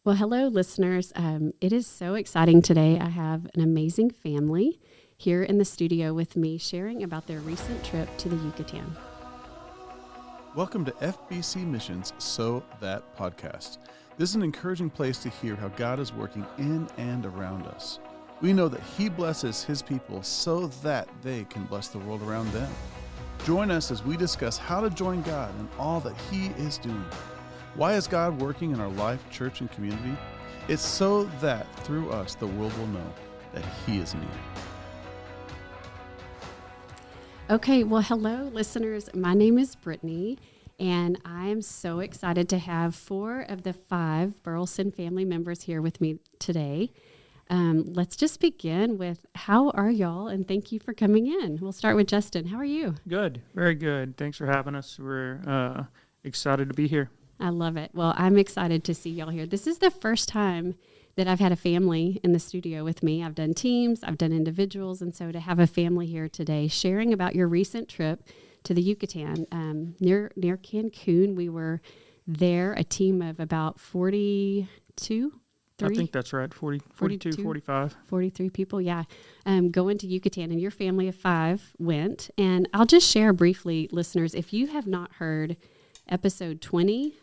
Well, hello, listeners. It is so exciting today. I have an amazing family here in the studio with me sharing about their recent trip to the Yucatan. Welcome to FBC Missions So That podcast. This is an encouraging place to hear how God is working in and around us. We know that He blesses His people so that they can bless the world around them. Join us as we discuss how to join God in all that He is doing. Why is God working in our life, church, and community? It's so that through us, the world will know that He is near. Okay, well, hello, listeners. My name is Brittany, and I am so excited to have 4 of the 5 Burleson family members here with me today. Let's just begin with, how are y'all? And thank you for coming in. We'll start with Justin. How are you? Good. Very good. Thanks for having us. We're excited to be here. I love it. Well, I'm excited to see y'all here. This is the first time that I've had a family in the studio with me. I've done teams, I've done individuals, and so to have a family here today sharing about your recent trip to the Yucatan, near Cancun. We were there, a team of about 42, I think that's right, 42, 45. 43 people, yeah, going to Yucatan, and your family of 5 went. And I'll just share briefly, listeners, if you have not heard episode 20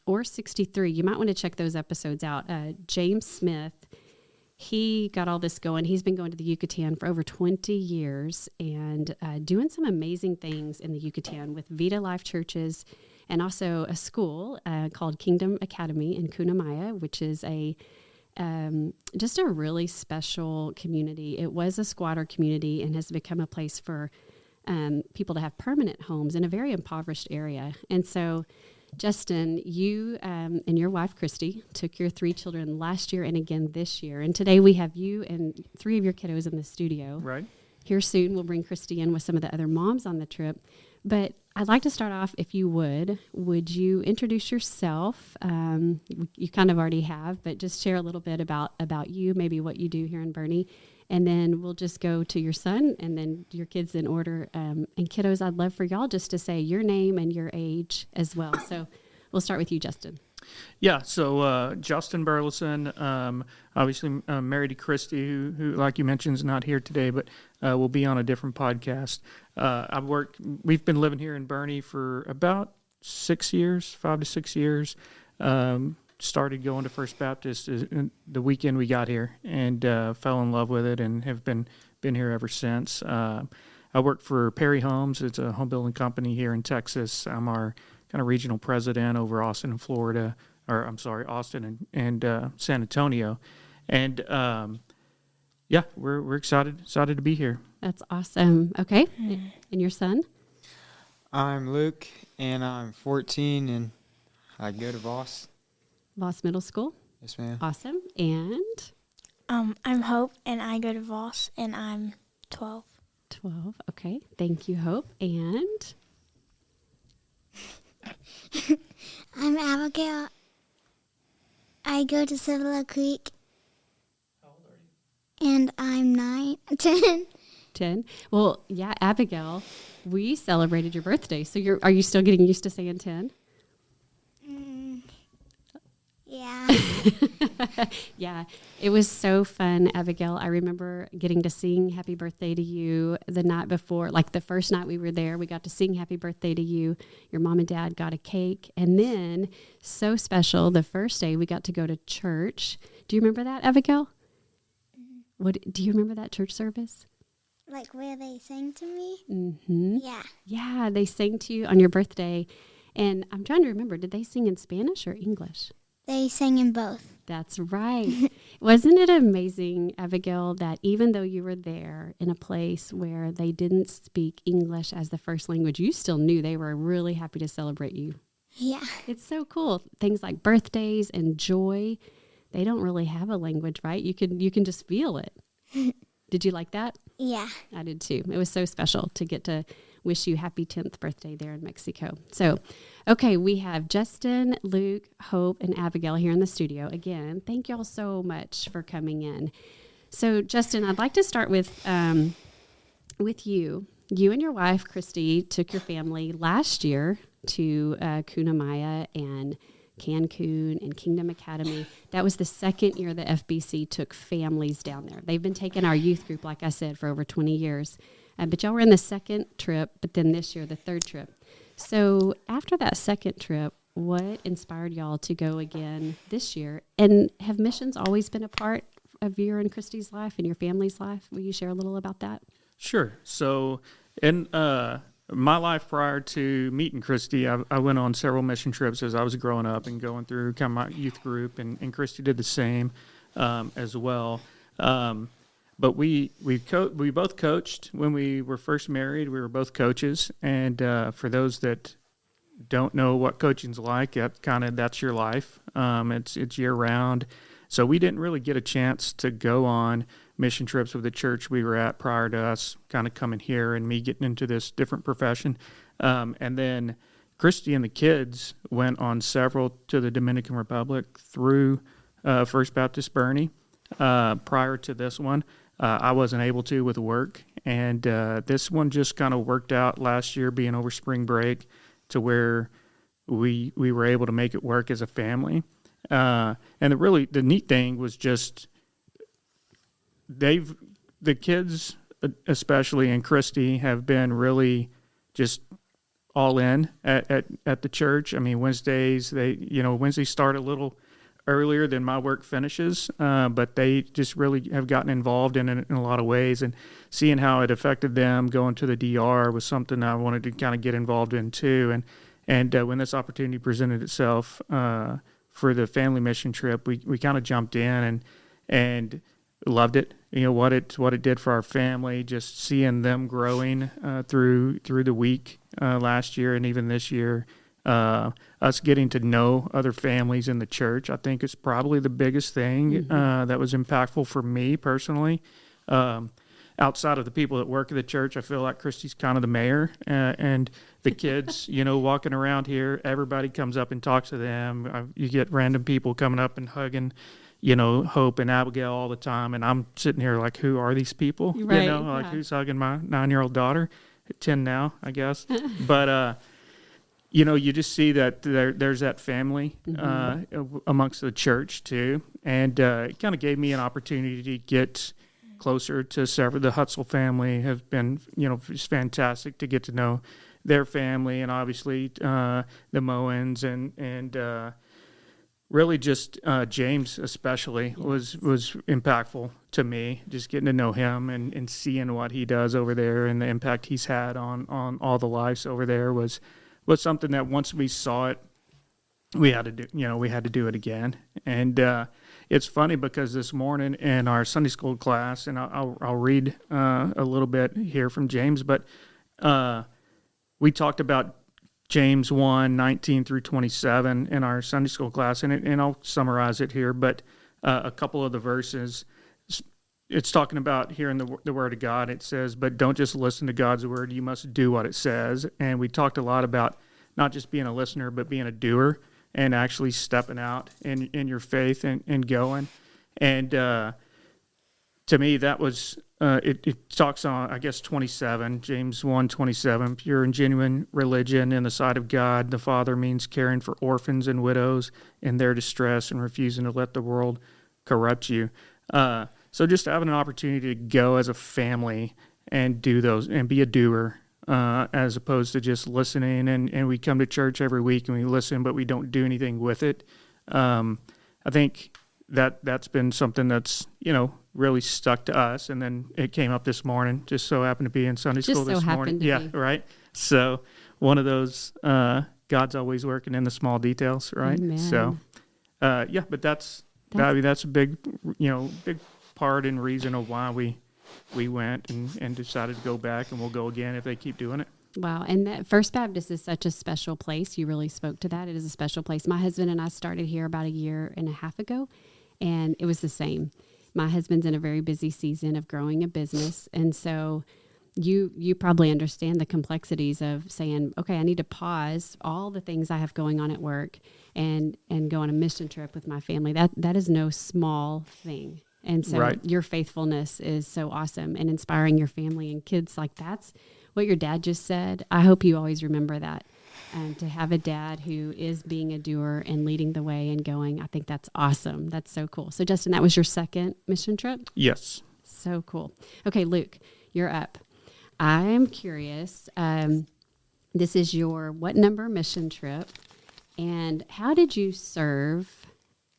or 63, you might want to check those episodes out. James Smith, he got all this going. He's been going to the Yucatan for over 20 years and doing some amazing things in the Yucatan with Vida Life Churches and also a school called Kingdom Academy in Cunamaya, which is just a really special community. It was a squatter community and has become a place for people to have permanent homes in a very impoverished area. And so, Justin, you and your wife, Christy, took your 3 children last year and again this year. And today we have you and 3 of your kiddos in the studio. Right. Here soon we'll bring Christy in with some of the other moms on the trip. But I'd like to start off, if you would you introduce yourself? You kind of already have, but just share a little bit about you, maybe what you do here in Boerne. And then we'll just go to your son and then your kids in order. And kiddos, I'd love for y'all just to say your name and your age as well. So we'll start with you, Justin. Yeah, so Justin Burleson, obviously married to Christy, who, like you mentioned, is not here today, but will be on a different podcast. We've been living here in Boerne for about 6 years, 5 to 6 years. Started going to First Baptist the weekend we got here and fell in love with it and have been here ever since. I work for Perry Homes. It's a home building company here in Texas. I'm our kind of regional president over Austin and Florida, Austin and San Antonio. And yeah, we're excited to be here. That's awesome. Okay. And your son? I'm Luke, and I'm 14, and I go to Voss Middle School? Yes, ma'am. Awesome. And? I'm Hope, and I go to Voss, and I'm 12. 12. Okay. Thank you, Hope. And? I'm Abigail. I go to Civil Creek. How old are you? And I'm 10. 10. Well, yeah, Abigail, we celebrated your birthday. So are you still getting used to saying 10? Yeah. Yeah, it was so fun, Abigail. I remember getting to sing happy birthday to you the night before, like the first night we were there, we got to sing happy birthday to you. Your mom and dad got a cake. And then, so special, the first day we got to go to church. Do you remember that, Abigail? Do you remember that church service? Like where they sang to me? Mm-hmm. Yeah. Yeah, they sang to you on your birthday. And I'm trying to remember, did they sing in Spanish or English? They sang in both. That's right. Wasn't it amazing, Abigail, that even though you were there in a place where they didn't speak English as the first language, you still knew they were really happy to celebrate you? Yeah. It's so cool. Things like birthdays and joy, they don't really have a language, right? You can just feel it. Did you like that? Yeah. I did too. It was so special to get to wish you happy 10th birthday there in Mexico. So, okay, we have Justin, Luke, Hope, and Abigail here in the studio. Again, thank y'all so much for coming in. So, Justin, I'd like to start with you. You and your wife, Christy, took your family last year to Cunamaya and Cancun and Kingdom Academy. That was the second year the FBC took families down there. They've been taking our youth group, like I said, for over 20 years. But y'all were in the second trip, but then this year, the third trip. So after that second trip, what inspired y'all to go again this year? And have missions always been a part of your and Christy's life and your family's life? Will you share a little about that? Sure. So in my life prior to meeting Christy, I went on several mission trips as I was growing up and going through kind of my youth group, and Christy did the same as well. But we both coached when we were first married. We were both coaches, and for those that don't know what coaching's like, that's your life. It's year round. So we didn't really get a chance to go on mission trips with the church we were at prior to us kind of coming here and me getting into this different profession. And then Christy and the kids went on several to the Dominican Republic through First Baptist Boerne. Prior to this one, I wasn't able to with work. And this one just kind of worked out last year, being over spring break, to where we were able to make it work as a family. And the neat thing was just the kids, especially, and Christy, have been really just all in at the church. I mean, Wednesdays start a little earlier than my work finishes, but they just really have gotten involved in it in a lot of ways, and seeing how it affected them going to the DR was something I wanted to kind of get involved in too. And when this opportunity presented itself for the family mission trip, we kind of jumped in and loved it. You know what it did for our family, just seeing them growing through the week last year and even this year. Us getting to know other families in the church, I think, is probably the biggest thing that was impactful for me personally. Outside of the people that work at the church, I feel like Christy's kind of the mayor, and the kids, walking around here, everybody comes up and talks to them. You get random people coming up and hugging, Hope and Abigail all the time, and I'm sitting here like, who are these people? Right. Who's hugging my 9-year-old daughter, 10 now, I guess. But you just see that there's that family amongst the church too, and it kind of gave me an opportunity to get closer to several. The Hutzel family have been, it's fantastic to get to know their family, and obviously the Moens and really just James especially was impactful to me. Just getting to know him and seeing what he does over there and the impact he's had on all the lives over there was something that once we saw it, we had to do it again. And it's funny because this morning in our Sunday school class, and I'll read a little bit here from James, but we talked about James 1:19 through 27 in our Sunday school class, and I'll summarize it here, but a couple of the verses, it's talking about here in the Word of God. It says, but don't just listen to God's Word, you must do what it says. And we talked a lot about not just being a listener, but being a doer and actually stepping out in your faith and going. And to me, that was, it talks on, I guess, 27, James 1:27, pure and genuine religion in the sight of God the Father means caring for orphans and widows in their distress and refusing to let the world corrupt you. So just having an opportunity to go as a family and do those and be a doer, as opposed to just listening. And we come to church every week and we listen, but we don't do anything with it. I think that's been something that's, really stuck to us. And then it came up this morning, just so happened to be in Sunday school this morning. Yeah, right. So one of those, God's always working in the small details, right? Amen. So, but that's a big part and reason of why we went and decided to go back, and we'll go again if they keep doing it. Wow. And that First Baptist is such a special place. You really spoke to that. It is a special place. My husband and I started here about 1.5 years ago, and it was the same. My husband's in a very busy season of growing a business. And so you probably understand the complexities of saying, okay, I need to pause all the things I have going on at work and go on a mission trip with my family. That is no small thing. And so Your faithfulness is so awesome, and inspiring your family and kids. Like, that's what your dad just said. I hope you always remember that. to have a dad who is being a doer and leading the way and going. I think that's awesome. That's so cool. So, Justin, that was your second mission trip? Yes. So cool. Okay, Luke, you're up. I'm curious. This is your what number mission trip, and how did you serve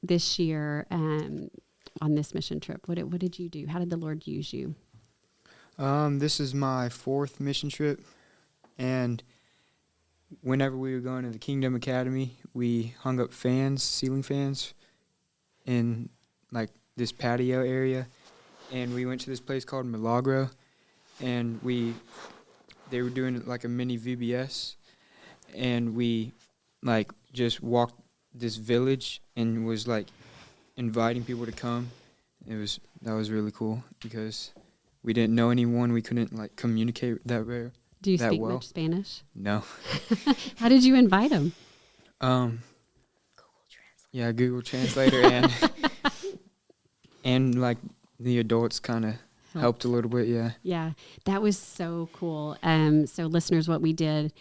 this year on this mission trip? What did you do? How did the Lord use you? This is my 4th mission trip, and whenever we were going to the Kingdom Academy, we hung up ceiling fans, in like this patio area, and we went to this place called Milagros, and they were doing like a mini VBS, and we like just walked this village and was like inviting people to come. That was really cool because we didn't know anyone. We couldn't like communicate that well. Do you speak much Spanish? No. How did you invite them? Google Translate. Yeah, Google Translator and like the adults kind of helped a little bit. Yeah. Yeah, that was so cool. So listeners, what we did.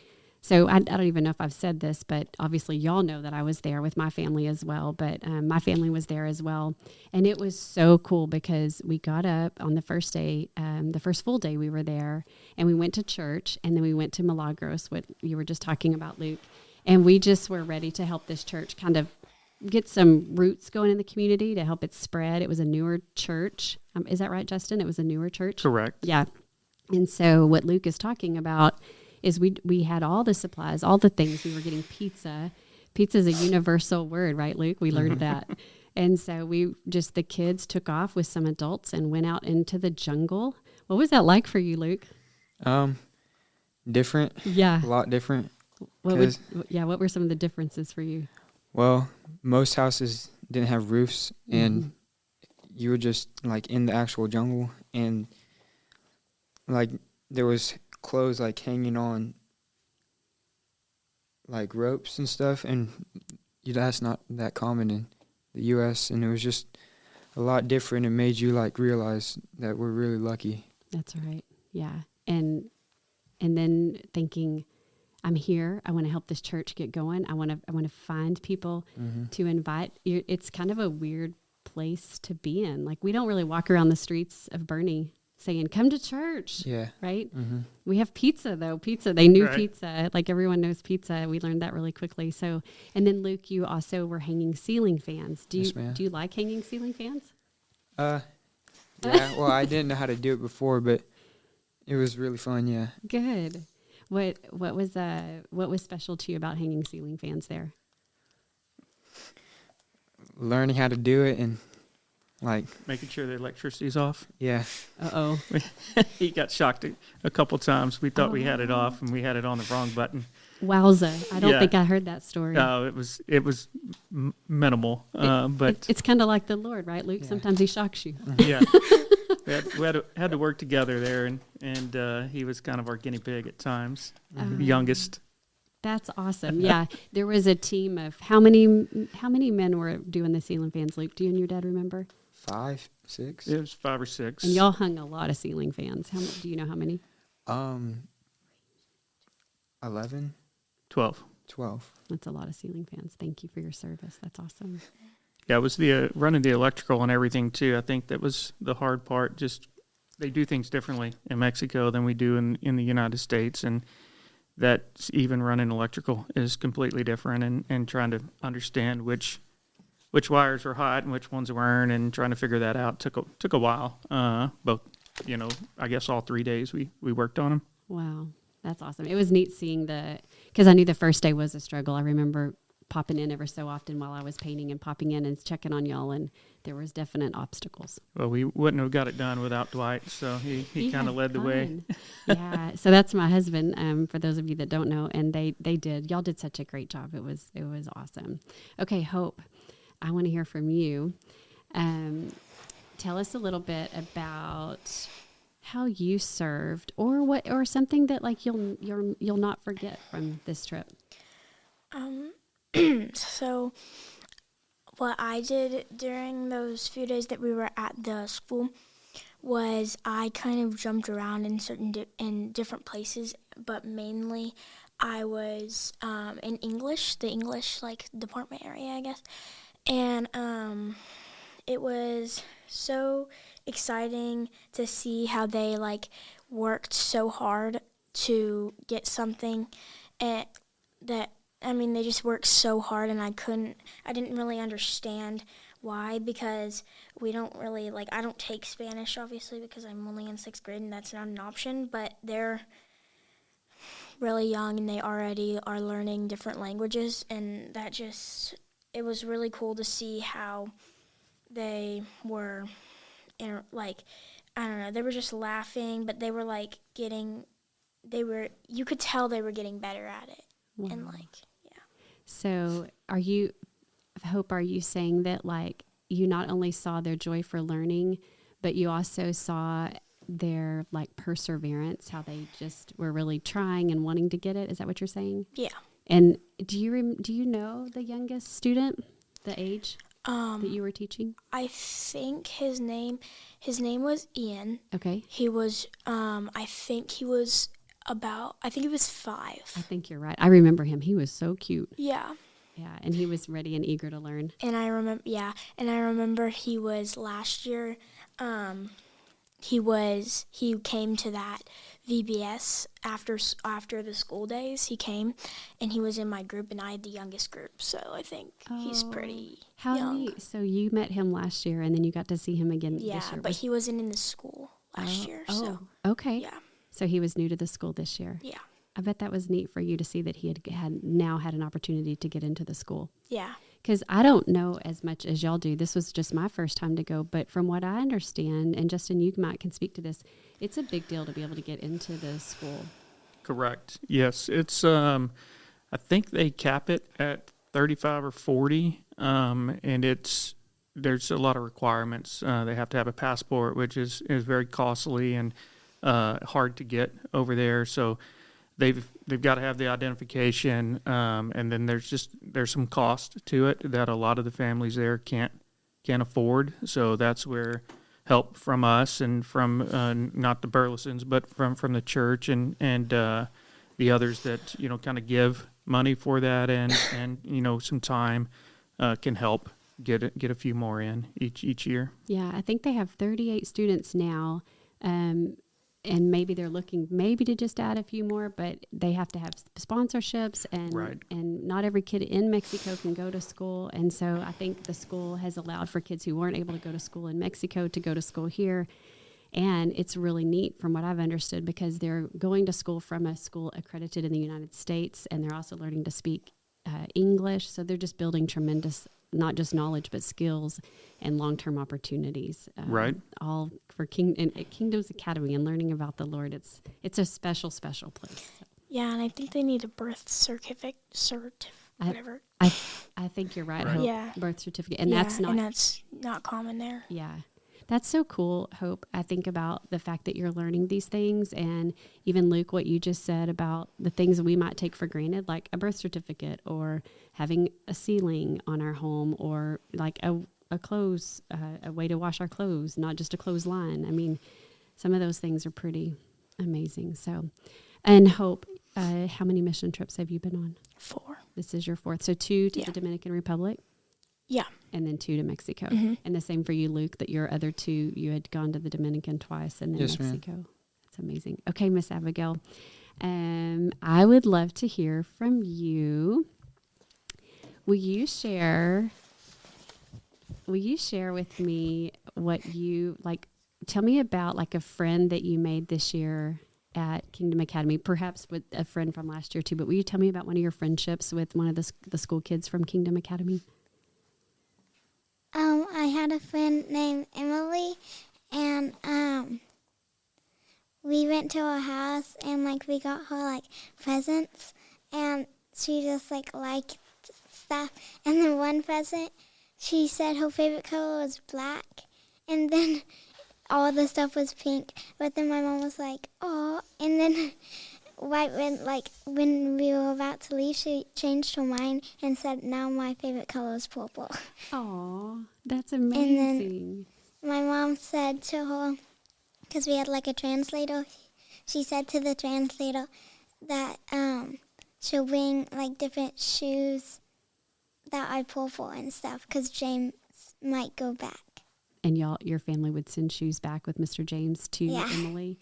So I don't even know if I've said this, but obviously y'all know that I was there with my family as well. But my family was there as well. And it was so cool because we got up on the first day, the first full day we were there, and we went to church, and then we went to Milagros, what you were just talking about, Luke. And we just were ready to help this church kind of get some roots going in the community to help it spread. It was a newer church. Is that right, Justin? It was a newer church? Correct. Yeah. And so what Luke is talking about is we had all the supplies, all the things. We were getting pizza. Pizza is a universal word, right, Luke? We learned that. And so the kids took off with some adults and went out into the jungle. What was that like for you, Luke? Different. Yeah. A lot different. What were some of the differences for you? Well, most houses didn't have roofs, and you were just like in the actual jungle, and like there was clothes like hanging on like ropes and stuff, and that's not that common in the U.S., and it was just a lot different. It made you like realize that we're really lucky. That's right. Yeah. And then thinking, I'm here. I want to help this church get going. I want to find people to invite. It's kind of a weird place to be in. Like, we don't really walk around the streets of Boerne saying, come to church. Yeah. Right? Mm-hmm. We have pizza, though. Pizza. They knew pizza. Like, everyone knows pizza. We learned that really quickly. So, and then, Luke, you also were hanging ceiling fans. Do you like hanging ceiling fans? Yeah. Well, I didn't know how to do it before, but it was really fun. Yeah. Good. What was special to you about hanging ceiling fans there? Learning how to do it and like making sure the electricity's off. Yeah. Uh-oh. He got shocked a couple times. We thought we had it off, and we had it on the wrong button. Wowza. I don't think I heard that story. No, it was minimal. But it's kind of like the Lord, right, Luke? Yeah. Sometimes he shocks you. Yeah. We had to work together there, and he was kind of our guinea pig at times, youngest. That's awesome. Yeah, there was a team of how many men were doing the ceiling fans, Luke? Do you and your dad remember? 5, 6. It was 5 or 6. And y'all hung a lot of ceiling fans. Do you know how many? 11. 12. That's a lot of ceiling fans. Thank you for your service. That's awesome. Yeah, it was the running the electrical and everything too. I think that was the hard part. Just they do things differently in Mexico than we do in the United States, and that even running electrical is completely different. And trying to understand which wires were hot and which ones weren't, and trying to figure that out took a while. But I guess all 3 days we worked on them. Wow, that's awesome. It was neat seeing because I knew the first day was a struggle. I remember popping in ever so often while I was painting and popping in and checking on y'all, and there was definite obstacles. Well, we wouldn't have got it done without Dwight, so he kind of led the way. Yeah, so that's my husband, for those of you that don't know, and they did. Y'all did such a great job. It was awesome. Okay, Hope, I want to hear from you. Tell us a little bit about how you served, or something that like you'll not forget from this trip. So what I did during those few days that we were at the school was I kind of jumped around in different places, but mainly I was in English, the English like department area, I guess. And it was so exciting to see how they like worked so hard to get something they just worked so hard, and I didn't really understand why, because we don't really I don't take Spanish obviously because I'm only in 6th grade and that's not an option, but they're really young and they already are learning different languages, and it was really cool to see how they were I don't know, they were just laughing, but they were you could tell they were getting better at it. Wow. And yeah. So are you saying that you not only saw their joy for learning, but you also saw their perseverance, how they just were really trying and wanting to get it? Is that what you're saying? Yeah. And do you know the youngest student, the age that you were teaching? I think his name was Ian. Okay. He was I think he was 5. I think you're right. I remember him. He was so cute. Yeah. Yeah, and he was ready and eager to learn. And I remember he was last year he came to that VBS after the school days. He came and he was in my group, and I had the youngest group, so I think he's pretty how young. Neat. So you met him last year, and then you got to see him again this year. Yeah, but he wasn't in the school last year. So okay. Yeah. So he was new to the school this year. Yeah. I bet that was neat for you to see that he had now had an opportunity to get into the school. Yeah. Because I don't know as much as y'all do. This was just my first time to go. But from what I understand, and Justin, you can speak to this, it's a big deal to be able to get into the school. Correct. Yes. It's, I think they cap it at 35 or 40. And there's a lot of requirements. They have to have a passport, which is very costly and hard to get over there. So they've got to have the identification, and then there's some cost to it that a lot of the families there can't afford. So that's where help from us and from not the Burlesons, but from the church and the others that kind of give money for that and some time can help get a few more in each year. Yeah, I think they have 38 students now. And maybe they're looking to just add a few more, but they have to have sponsorships, and right. And not every kid in Mexico can go to school. And so I think the school has allowed for kids who weren't able to go to school in Mexico to go to school here. And it's really neat from what I've understood, because they're going to school from a school accredited in the United States, and they're also learning to speak English. So they're just building tremendous, not just knowledge, but skills and long-term opportunities. Right. All for Kingdom's Academy and learning about the Lord. It's a special, special place. So. Yeah, and I think they need a birth certificate, whatever. I think you're right. Hope, yeah. Birth certificate. And that's not common there. Yeah. That's so cool, Hope. I think about the fact that you're learning these things, and even Luke, what you just said about the things that we might take for granted, like a birth certificate or having a ceiling on our home, or like a way to wash our clothes, not just a clothesline. I mean, some of those things are pretty amazing. So, and Hope, how many mission trips have you been on? 4. This is your 4th. So 2 to the Dominican Republic? Yeah. And then 2 to Mexico. Mm-hmm. And the same for you, Luke, that your other 2, you had gone to the Dominican twice and then Mexico. Ma'am. That's amazing. Okay, Miss Abigail. I would love to hear from you. Will you share with me what you, tell me about a friend that you made this year at Kingdom Academy, perhaps with a friend from last year too, but will you tell me about one of your friendships with one of the school kids from Kingdom Academy? I had a friend named Emily, and we went to her house, and we got her presents, and she just liked stuff. And then one present, she said her favorite color was black, and then all the stuff was pink. But then my mom was like, "Oh," and then right when we were about to leave, she changed her mind and said, "Now my favorite color is purple." Oh, that's amazing. And then my mom said to her, because we had a translator, she said to the translator that she'll bring like different shoes that I pull for and stuff because James might go back. And your family would send shoes back with Mr. James to Yeah. Emily.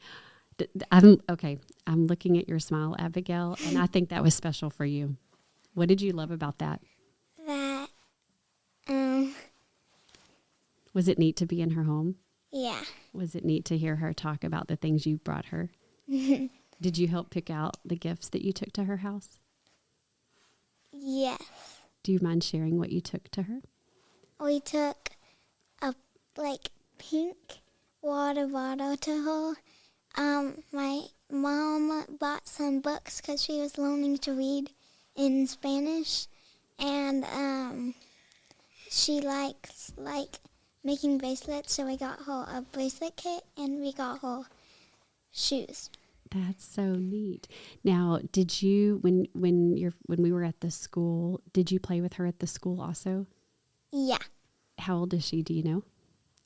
I'm looking at your smile, Abigail, and I think that was special for you. What did you love about that? That, Was it neat to be in her home? yeah. Was it neat to hear her talk about the things you brought her? Did you help pick out the gifts that you took to her house? Yes. Do you mind sharing what you took to her? We took a pink water bottle to her. My mom bought some books because she was learning to read in Spanish, and she likes making bracelets, so we got her a bracelet kit and we got her shoes. That's so neat. Now, did you when we were at the school, did you play with her at the school also? Yeah. How old is she? Do you know?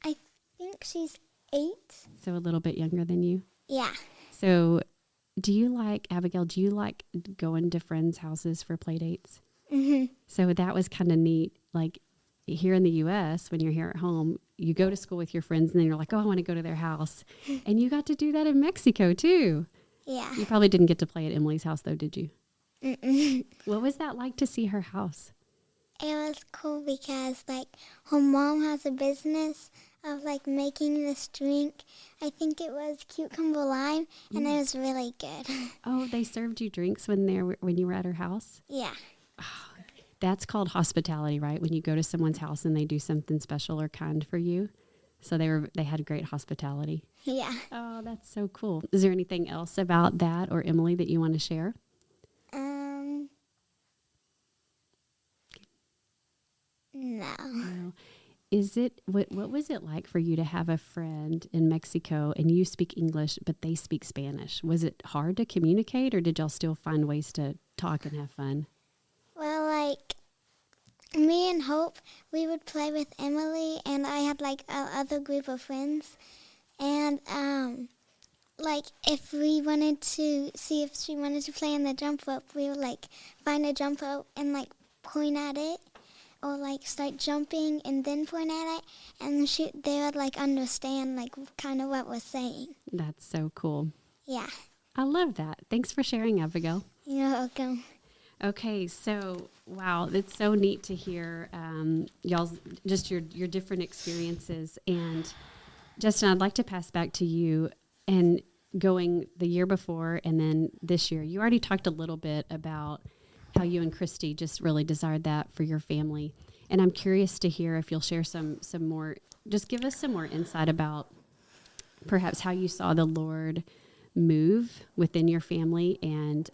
I think she's 8. So a little bit younger than you. Yeah. So, Abigail? Do you like going to friends' houses for play dates? Mm-hmm. So that was kind of neat. Like here in the U.S., when you're here at home, you go to school with your friends, and then you're like, "Oh, I want to go to their house," and you got to do that in Mexico too. Yeah. You probably didn't get to play at Emily's house, though, did you? Mm-mm. What was that like to see her house? It was cool because her mom has a business of making this drink. I think it was cucumber lime, and it was really good. Oh, they served you drinks when you were at her house? Yeah. That's called hospitality, right? When you go to someone's house and they do something special or kind for you. So they had great hospitality. Yeah. Oh, that's so cool. Is there anything else about that or Emily that you want to share? No. No. What was it like for you to have a friend in Mexico and you speak English, but they speak Spanish? Was it hard to communicate, or did y'all still find ways to talk and have fun? Well, me and Hope, we would play with Emily, and I had other group of friends, and if we wanted to see if she wanted to play in the jump rope, we would find a jump rope and point at it, or start jumping and then point at it, and they would understand kind of what we're saying. That's so cool. Yeah. I love that. Thanks for sharing, Abigail. You're welcome. Okay, so wow, it's so neat to hear y'all's just your different experiences. And Justin, I'd like to pass back to you, and going the year before and then this year. You already talked a little bit about how you and Christy just really desired that for your family. And I'm curious to hear if you'll share some more, just give us some more insight about perhaps how you saw the Lord move within your family and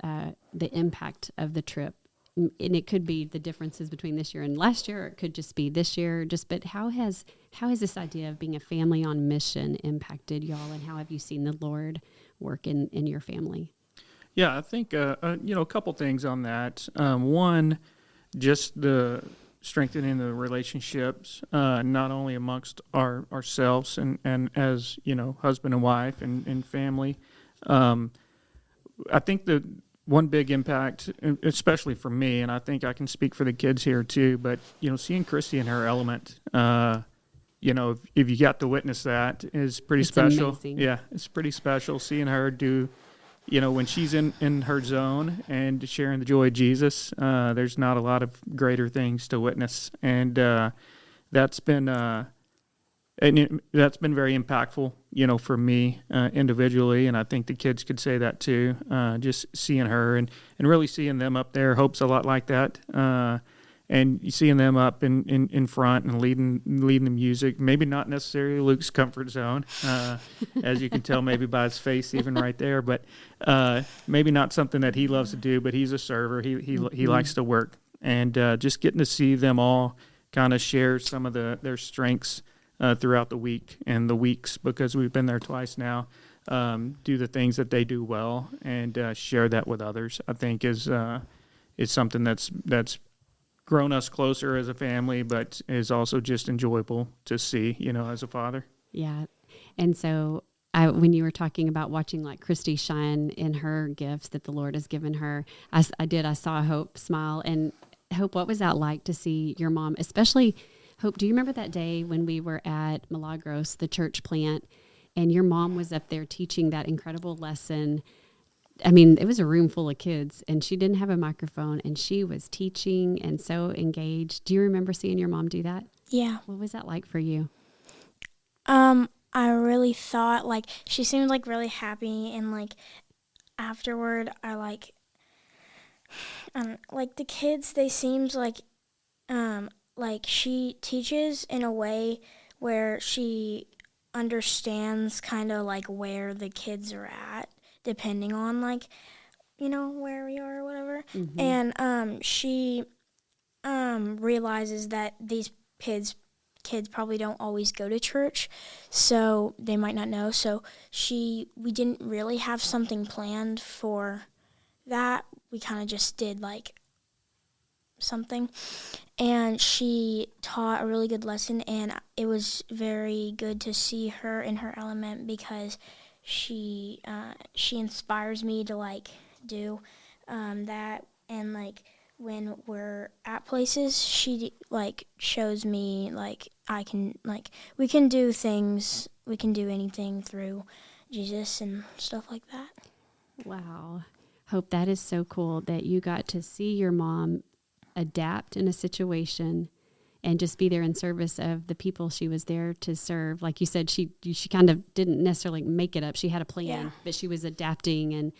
the impact of the trip. And it could be the differences between this year and last year, or it could just be this year. But how has this idea of being a family on mission impacted y'all, and how have you seen the Lord work in your family? Yeah, I think a couple things on that. One, just the strengthening the relationships, not only amongst ourselves and as husband and wife and family. I think the one big impact, especially for me, and I think I can speak for the kids here too, but seeing Christy in her element, if you got to witness that, is pretty special. Amazing. Yeah, it's pretty special seeing her do, when she's in her zone and sharing the joy of Jesus. There's not a lot of greater things to witness, and that's been very impactful, for me individually, and I think the kids could say that too. Just seeing her and really seeing them up there. Hope's a lot like that, and seeing them up in front and leading the music. Maybe not necessarily Luke's comfort zone, as you can tell maybe by his face even right there. But maybe not something that he loves to do. But he's a server. He likes to work, and just getting to see them all kind of share some of their strengths throughout the week and the weeks, because we've been there twice now, do the things that they do well and share that with others, I think is something that's grown us closer as a family, but is also just enjoyable to see, as a father. Yeah. And so when you were talking about watching like Christy shine in her gifts that the Lord has given her, I saw Hope smile. And Hope, what was that like to see your mom, especially Hope? Do you remember that day when we were at Milagros, the church plant, and your mom was up there teaching that incredible lesson? I mean, it was a room full of kids, and she didn't have a microphone, and she was teaching and so engaged. Do you remember seeing your mom do that? Yeah. What was that like for you? I really thought, like, she seemed, like, really happy, and, like, afterward, I, like, the kids, they seemed like she teaches in a way where she understands kind of, like, where the kids are at, depending on, like, where we are or whatever. Mm-hmm. And she realizes that these kids probably don't always go to church, so they might not know. So we didn't really have something planned for that. We kind of just did, like, something. And she taught a really good lesson, and it was very good to see her in her element because she inspires me to, like, do that. And, like, when we're at places, she, like, shows me, like, I can, like, we can do things, we can do anything through Jesus and stuff like that. Wow. Hope, that is so cool that you got to see your mom adapt in a situation and just be there in service of the people she was there to serve. Like you said, she kind of didn't necessarily make it up. She had a plan, but she was adapting and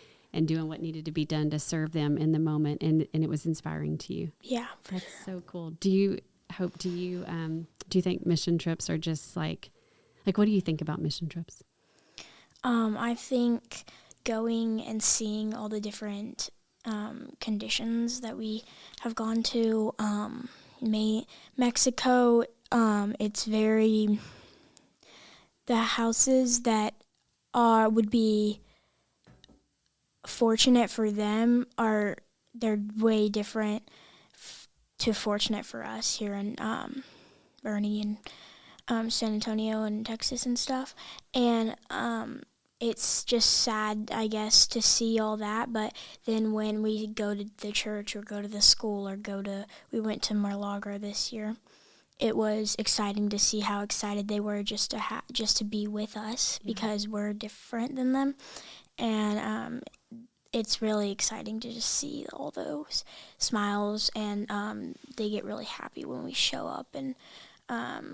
doing what needed to be done to serve them in the moment, and it was inspiring to you. Yeah. That's so cool. Do you think mission trips are just like what do you think about mission trips? I think going and seeing all the different conditions that we have gone to, Mexico, it's very, the houses that would be fortunate for them they're way different to fortunate for us here in Boerne and San Antonio and Texas and stuff. And it's just sad, I guess, to see all that. But then when we go to the church or go to the school or we went to Milagros this year, it was exciting to see how excited they were just to be with us because we're different than them. And it's really exciting to just see all those smiles, and they get really happy when we show up, and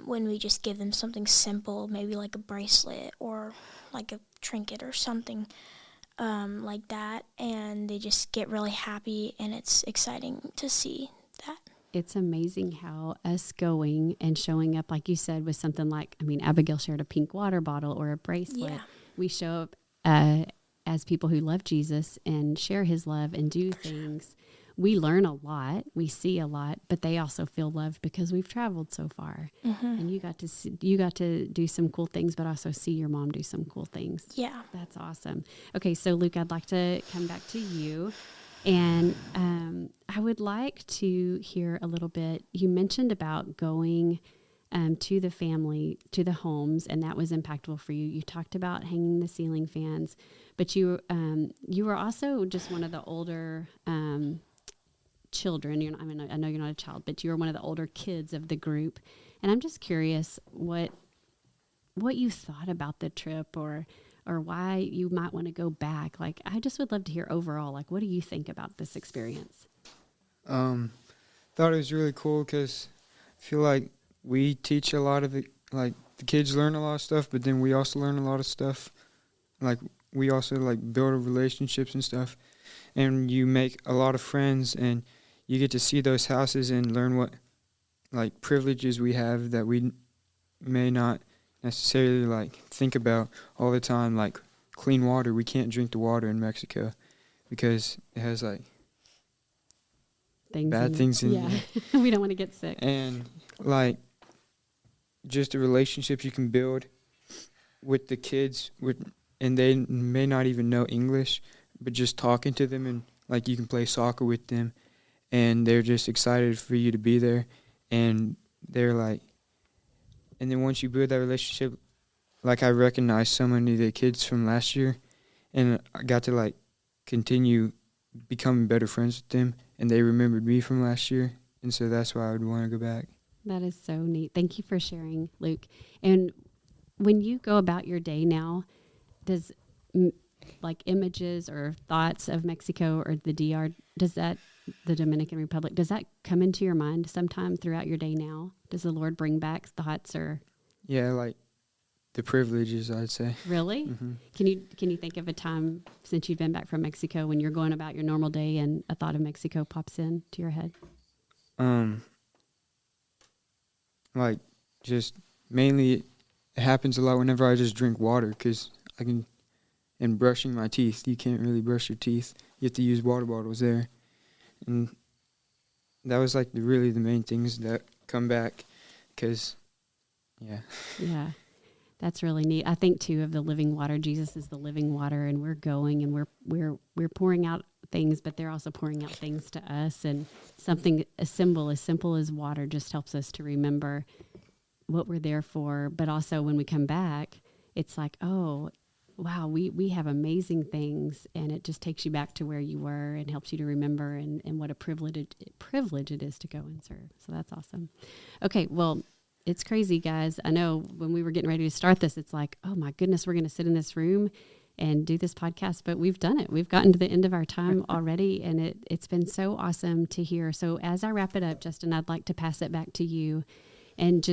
when we just give them something simple, maybe like a bracelet or like a trinket or something like that, and they just get really happy, and it's exciting to see that. It's amazing how us going and showing up, like you said, with something like, Abigail shared a pink water bottle or a bracelet. Yeah. We show up as people who love Jesus and share his love and do things. We learn a lot, we see a lot, but they also feel loved because we've traveled so far. Mm-hmm. And you got to do some cool things, but also see your mom do some cool things. Yeah. That's awesome. Okay, so Luke, I'd like to come back to you. And I would like to hear a little bit. You mentioned about going to the family, to the homes, and that was impactful for you. You talked about hanging the ceiling fans, but you were also just one of the older children. I know you're not a child, but you were one of the older kids of the group. And I'm just curious what you thought about the trip, or why you might want to go back. Like, I just would love to hear overall, like, what do you think about this experience? Thought it was really cool because I feel like we teach a lot of it, like the kids learn a lot of stuff, but then we also learn a lot of stuff. Like, we also like build relationships and stuff, and you make a lot of friends, and you get to see those houses and learn what like privileges we have that we may not necessarily like think about all the time. Like clean water, we can't drink the water in Mexico because it has like bad things in it. We don't want to get sick. And like just the relationships you can build with the kids, and they may not even know English, but just talking to them, and like you can play soccer with them, and they're just excited for you to be there, and they're like, and then once you build that relationship, like I recognized so many of the kids from last year, and I got to like continue becoming better friends with them, and they remembered me from last year, and so that's why I would want to go back. That is so neat. Thank you for sharing, Luke. And when you go about your day now, does like images or thoughts of Mexico or the DR, the Dominican Republic, does that come into your mind sometime throughout your day now? Does the Lord bring back thoughts or? Yeah, like the privileges, I'd say. Really? Mm-hmm. Can you think of a time since you've been back from Mexico when you're going about your normal day and a thought of Mexico pops in to your head? Like just mainly it happens a lot whenever I just drink water, because and brushing my teeth. You can't really brush your teeth. You have to use water bottles there. And that was like really the main things that come back, because, yeah. Yeah, that's really neat. I think too of the living water. Jesus is the living water, and we're going and we're pouring out things, but they're also pouring out things to us. And something as simple as water just helps us to remember what we're there for. But also when we come back, it's like, oh, wow, we have amazing things, and it just takes you back to where you were and helps you to remember and what a privilege it is to go and serve. So that's awesome. Okay, well, it's crazy, guys. I know when we were getting ready to start this, it's like, oh my goodness, we're going to sit in this room and do this podcast, but we've done it. We've gotten to the end of our time already, and it's been so awesome to hear. So as I wrap it up, Justin, I'd like to pass it back to you, and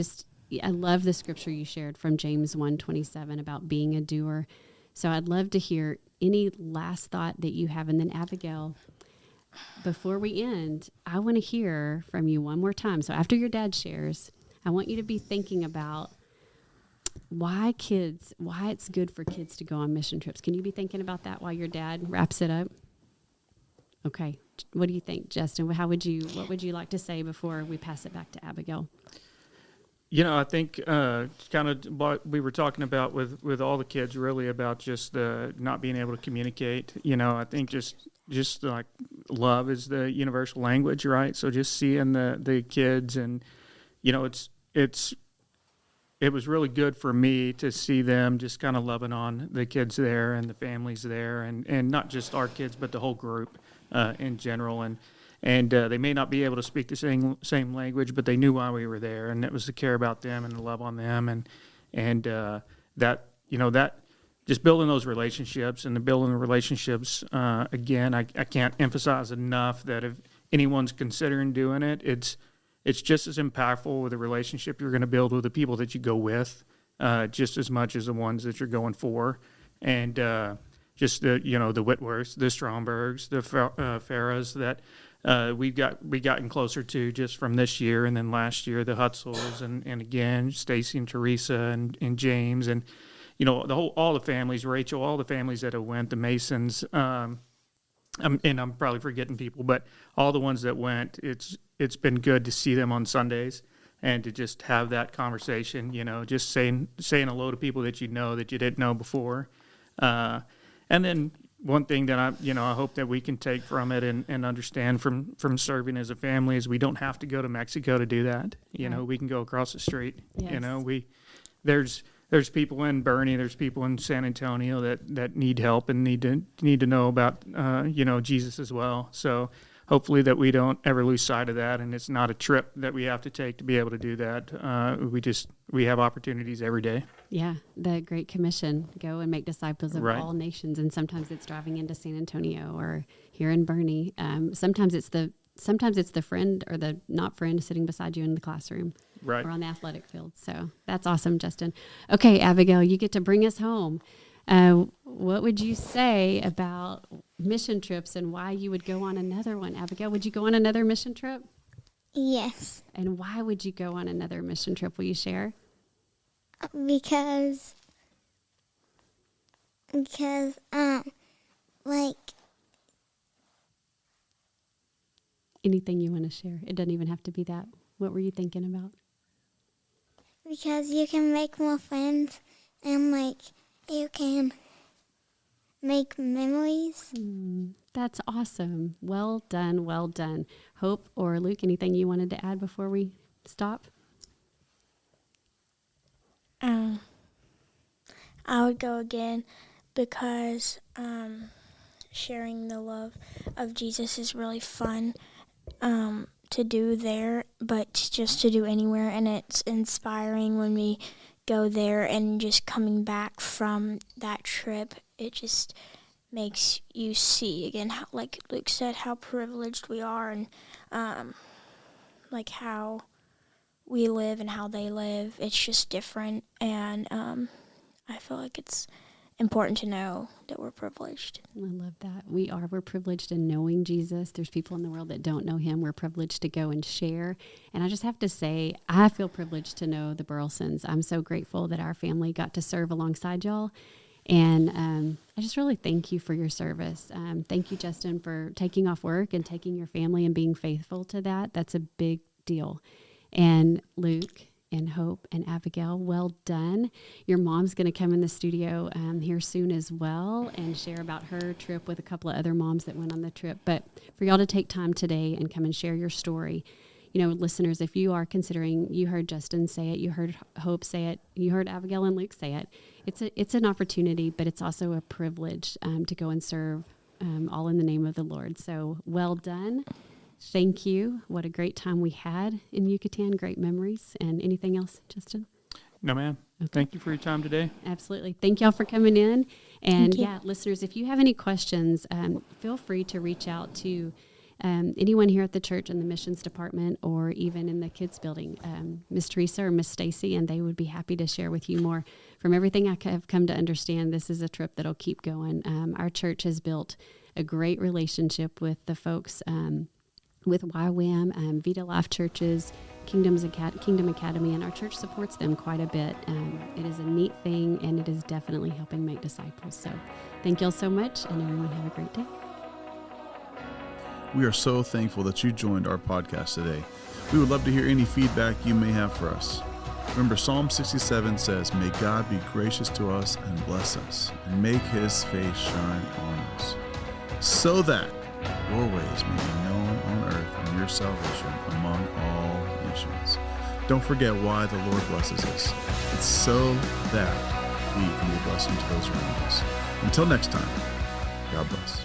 I love the scripture you shared from James 1:27 about being a doer. So I'd love to hear any last thought that you have. And then Abigail, before we end, I want to hear from you one more time. So after your dad shares, I want you to be thinking about why it's good for kids to go on mission trips. Can you be thinking about that while your dad wraps it up? Okay. What do you think, Justin? What would you like to say before we pass it back to Abigail? You know, I think kind of what we were talking about with all the kids, really about just not being able to communicate. You know, I think just like love is the universal language, right? So just seeing the kids, and you know, it was really good for me to see them just kind of loving on the kids there and the families there, and not just our kids, but the whole group in general. And they may not be able to speak the same language, but they knew why we were there, and it was to care about them and to love on them, and that, you know, that just building those relationships and building the relationships. Again, I can't emphasize enough that if anyone's considering doing it, it's just as impactful with the relationship you're going to build with the people that you go with, just as much as the ones that you're going for, and just the Whitworths, the Strombergs, the Farahs that. We've gotten closer to just from this year, and then last year the Hutzels, and again Stacy and Teresa and James, and you know all the families, Rachel, all the families that have went, the Masons, and I'm probably forgetting people, but all the ones that went, it's been good to see them on Sundays and to just have that conversation, you know, just saying hello to people that you didn't know before, and then. One thing that I hope that we can take from it and understand from serving as a family is we don't have to go to Mexico to do that. You know, we can go across the street. Yes. You know, there's people in Boerne, there's people in San Antonio that need help and need to know about Jesus as well. So hopefully that we don't ever lose sight of that, and it's not a trip that we have to take to be able to do that. We have opportunities every day. Yeah, the Great Commission, go and make disciples of all nations, and sometimes it's driving into San Antonio or here in Boerne. Sometimes it's the friend or the not friend sitting beside you in the classroom, right, or on the athletic field. So that's awesome, Justin. Okay, Abigail, you get to bring us home. What would you say about mission trips and why you would go on another one? Abigail, would you go on another mission trip? Yes. And why would you go on another mission trip? Will you share? Because anything you want to share. It doesn't even have to be that. What were you thinking about? Because you can make more friends, and you can make memories. That's awesome. Well done. Well done. Hope or Luke, anything you wanted to add before we stop? I would go again because sharing the love of Jesus is really fun to do there, but just to do anywhere, and it's inspiring when we go there, and just coming back from that trip, it just makes you see again, how, like Luke said, how privileged we are, and like how we live and how they live. It's just different, and I feel like it's important to know that we're privileged. I love that. We're privileged in knowing Jesus. There's people in the world that don't know him. We're privileged to go and share. And I just have to say, I feel privileged to know the Burlesons. I'm so grateful that our family got to serve alongside y'all. And I just really thank you for your service. Thank you, Justin, for taking off work and taking your family and being faithful to that. That's a big deal. And Luke and Hope and Abigail, well done. Your mom's going to come in the studio here soon as well and share about her trip with a couple of other moms that went on the trip. But for y'all to take time today and come and share your story, you know, listeners, if you are considering, you heard Justin say it, you heard Hope say it, you heard Abigail and Luke say it, it's an opportunity, but it's also a privilege to go and serve all in the name of the Lord. So well done. Thank you. What a great time we had in Yucatan. Great memories. And anything else, Justin? No, ma'am. Okay. Thank you for your time today. Absolutely. Thank y'all for coming in. And yeah, listeners, if you have any questions, feel free to reach out to anyone here at the church in the missions department, or even in the kids building, Miss Teresa or Miss Stacy, and they would be happy to share with you more. From everything I have come to understand, this is a trip that'll keep going. Our church has built a great relationship with the folks with YWAM, Vita Life Churches, Kingdom Academy, and our church supports them quite a bit. It is a neat thing, and it is definitely helping make disciples. So thank y'all so much, and everyone have a great day. We are so thankful that you joined our podcast today. We would love to hear any feedback you may have for us. Remember, Psalm 67 says, "May God be gracious to us and bless us, and make his face shine on us, so that your ways may be known on earth and your salvation among all nations." Don't forget why the Lord blesses us. It's so that we can be a blessing to those around us. Until next time, God bless.